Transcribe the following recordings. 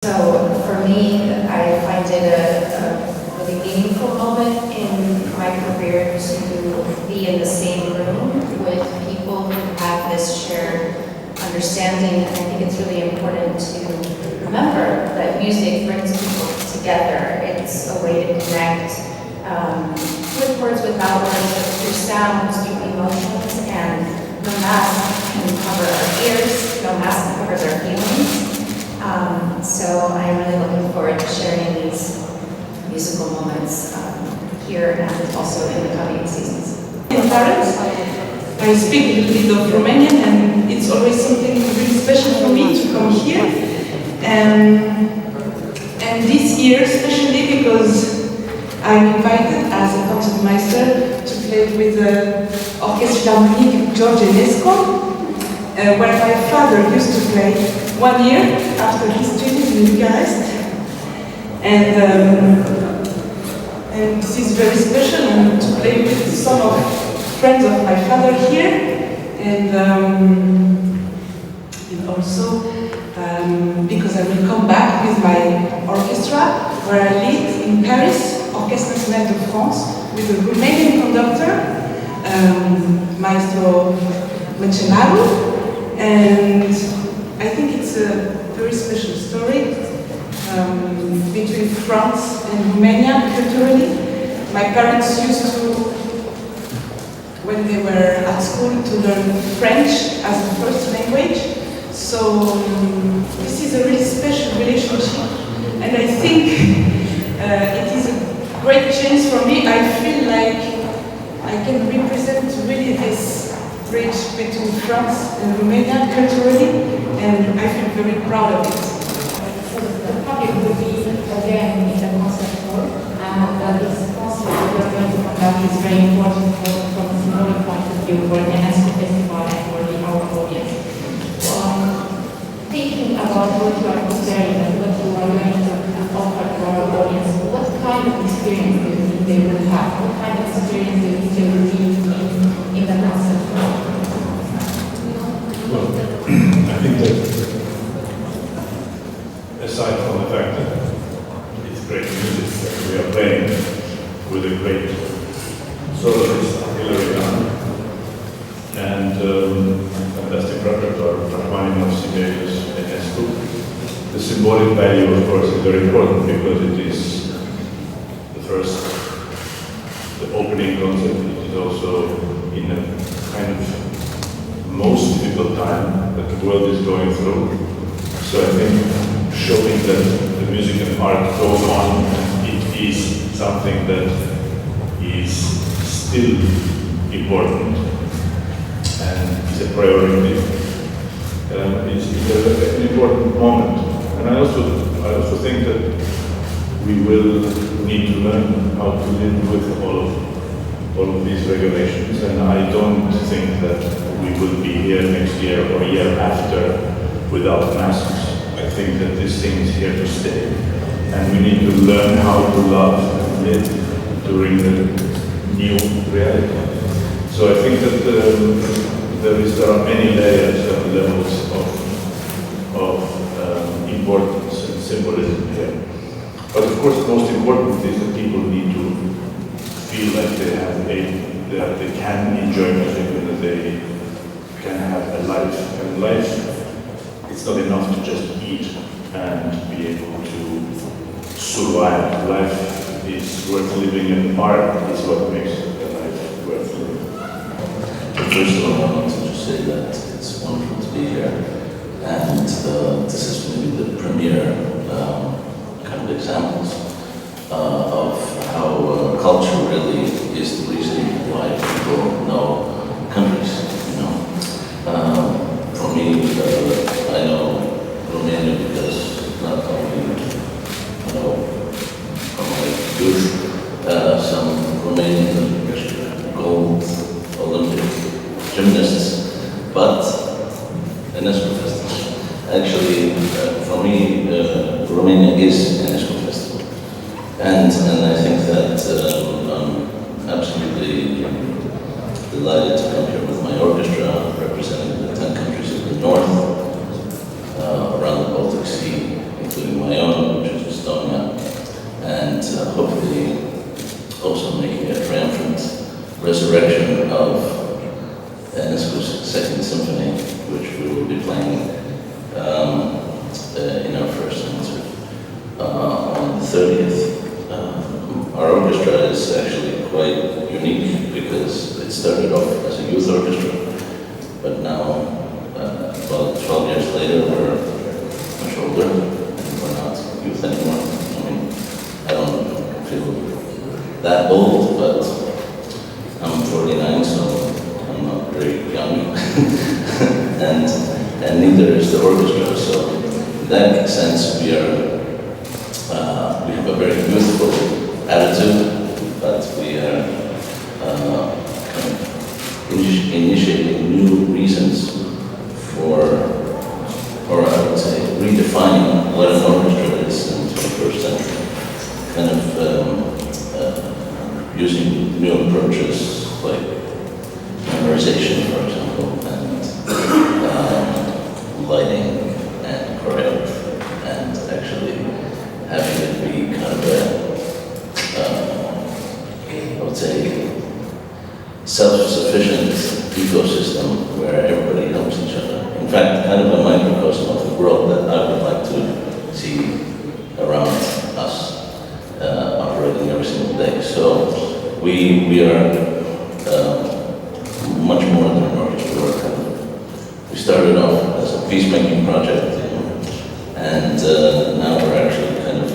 So for me, I find it a really meaningful moment in my career to be in the same room with people who have this shared understanding. And I think it's really important to remember that music brings people together. It's a way to connect with words, without words, but through sounds, through emotions, and no mask can cover our ears, no mask covers our feelings. So I'm really looking forward to sharing these musical moments here and also in the coming seasons. In Paris, I speak a little bit of Romanian, and it's always something really special for me to come here. And this year, especially because I'm invited as a concertmeister to play with the Orchestre Philharmonique George Enescu, where my father used to play 1 year after his studies in Bucharest. And this is very special, and to play with some of friends of my father here, and also because I will come back with my orchestra, where I lead in Paris, Orchestre National de France, with a Romanian conductor, Maestro Nemțanu, and I think it's a very special story between France and Romania culturally. My parents used to, when they were at school, to learn French as the first language. So this is a really special relationship, and I think it is a great chance for me. I feel like I can represent really this bridge between France and Romania culturally, and I feel very proud of it. So the public will be again in the concert hall, and this concert that we are going to conduct is very important from a symbolic point of view for the Enescu Festival and for our audience. Thinking about what you are preparing and what you are going to offer to our audience, what kind of experience do you think they will have? What kind of experience do you think they will be in the concert hall? Well, I think that aside from the fact that it's great music that we are playing with a great soloist, Hilary Hahn, and fantastic repertoire, Rachmaninoff, Sibelius, Enescu, the symbolic value, of course, is very important because it is the first, the opening concert. It is also in a kind of most difficult time that the world is going through. So I think showing that the music and art goes on, it is something that is still important and is a priority. It's an important moment. And I also think that we will need to learn how to live with all of these regulations, and I don't think that we will be here next year or year after without masks. I think that this thing is here to stay, and we need to learn how to love and live during the new reality. So I think that there are many layers and levels of importance and symbolism here. But of course, the most important is that people need to feel like that they can enjoy music and that they can have a life. And life, it's not enough to just eat and be able to survive. Life is worth living, and art is what makes a life worth living. First of all, I wanted to say that it's wonderful to be here, and this is maybe the premier kind of examples of how culture really is the reason why people know countries. For me, I know Romania because not only from my youth, some Romanian gold Olympic gymnasts, but Enescu Festival. Actually, for me, Romania is Enescu Festival, and I think that I'm absolutely delighted to come here with my orchestra, representing the 10 countries of the north, around the Baltic Sea, including my hopefully also making a triumphant resurrection of Enescu's Second Symphony, which we will be playing in our first concert on the 30th. Our orchestra is actually quite unique because it started off as a youth orchestra, but now, about 12 years later, we're much older and we're not youth anymore. I mean, I don't feel that old, but I'm 49, so I'm not very young, and neither is the orchestra. So in that sense, we have a very youthful attitude, but we are kind of initiating new reasons for, or I would say, redefining what an orchestra is in the 21st century. Kind of using new approaches like memorization, for example, and lighting and choreography, and actually having it be kind of a, I would say, self-sufficient ecosystem where everybody helps each other. In fact, kind of a microcosm of the world that I would like to see around us, operating every single day. So we are much more than an orchestra. We started off as a peacemaking project, and now we're actually kind of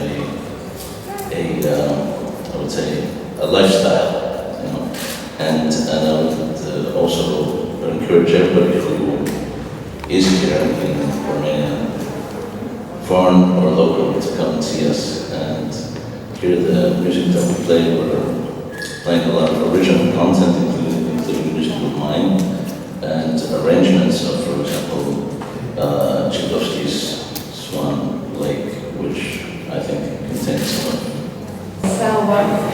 I would say, a lifestyle, and I would also encourage everybody who is here in Romania, foreign or local, to come and see us and hear the music that we play. We're playing a lot of original content, including music of mine, and arrangements of, for example, Jurowski's Swan Lake, which I think contains some of. So,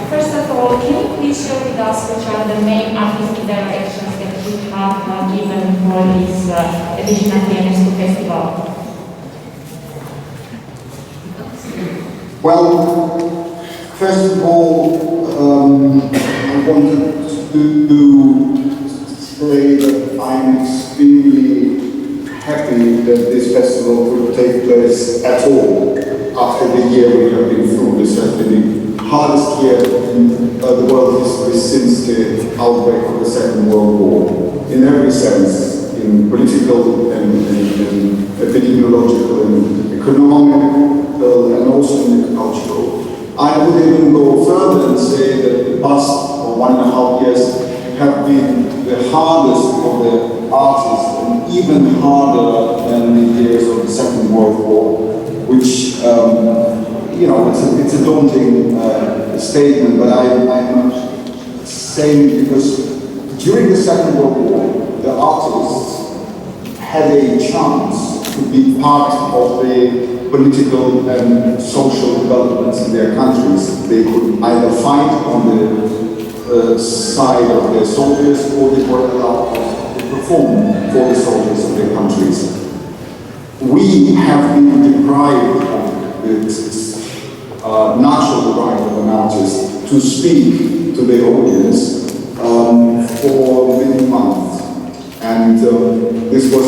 first of all, can you please share with us which are the main artistic directions that you have given for this edition of the Enescu Festival? Well, first of all, I wanted to say that I'm extremely happy that this festival could take place at all after the year we have been through. This has been the hardest year in the world history since the outbreak of the Second World War, in every sense, in political and epidemiological and economic, and also in the cultural. I would even go further and say that the past 1.5 years have been the hardest for the artists, and even harder than the years of the Second World War, which, it's a daunting statement, but I'm saying because during the Second World War, the artists had a chance to be part of the political and social developments in their countries. They could either fight on the side of their soldiers, or they were allowed to perform for the soldiers of their countries. We have been deprived of this natural right of an artist to speak to the audience for many months. And this was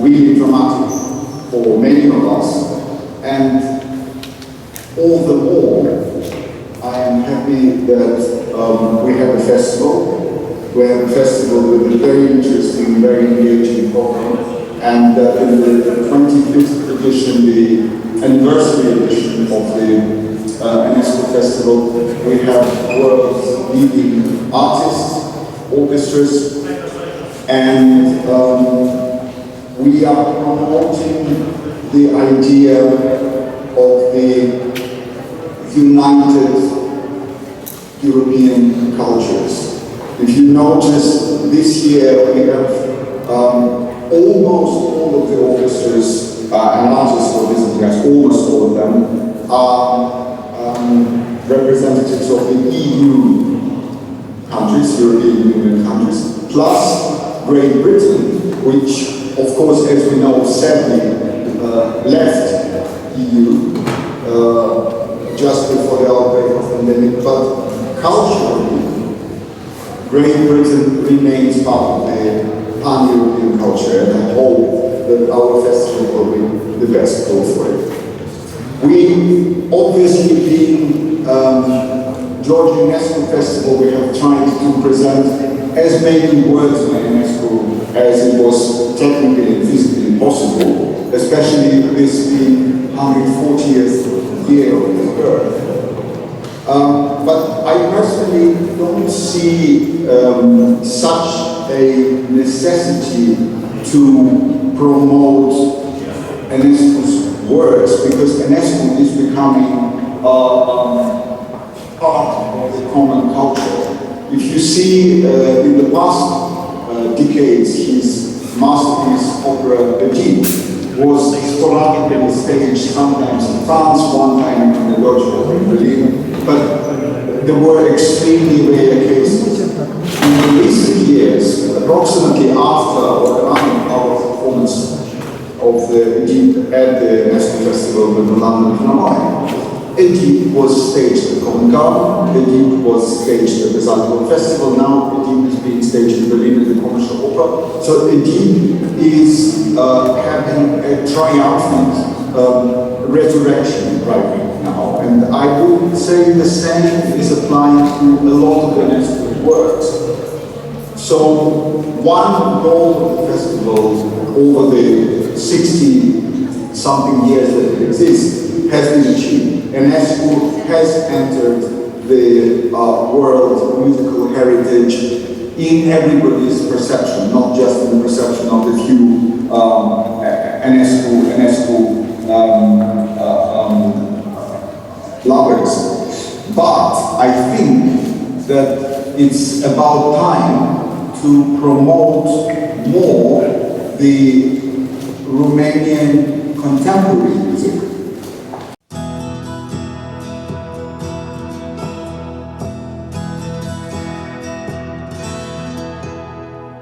really dramatic for many of us. And all the more, I am happy that we have a festival. We have a festival with a very interesting, very engaging program. And in the 25th edition, the anniversary edition of the Enescu Festival, we have world's leading artists, orchestras, and we are promoting the idea of the united European cultures. If you notice, this year we have almost all of the orchestras and artists who are visiting us, almost all of them, are representatives of the EU countries, European Union countries, plus Great Britain, which, of course, as we know, sadly left EU just before the pandemic, but culturally, Great Britain remains part of the pan-European culture, and I hope that our festival will be the best go for it. We, obviously, being Georgia Enescu Festival, we have tried to present as many words by Enescu as it was technically and physically possible, especially this being 140th year of his birth. But I personally don't see such a necessity to promote Enescu's works, because Enescu is becoming part of the common culture. If you see in the past decades, his masterpiece opera Petit was sporadically staged sometimes in France, one time in the Deutsche Oper in Berlin, but there were extremely rare cases. In the recent years, approximately after or around our performance of the Edith at the Enescu Festival with the London Philharmonic, Edith was staged at Covent Garden, Edith was staged at the Salzburg Festival, now Edith is being staged in Berlin at the Commercial Opera. So Edith is having a triumphant resurrection right now, and I would say the same is applying to a lot of Enescu's works. So one goal of the festival over the 60-something years that it exists has been achieved. Enescu has entered the world musical heritage in everybody's perception, not just in the perception of the few Enescu lovers. But I think that it's about time to promote more the Romanian contemporary music.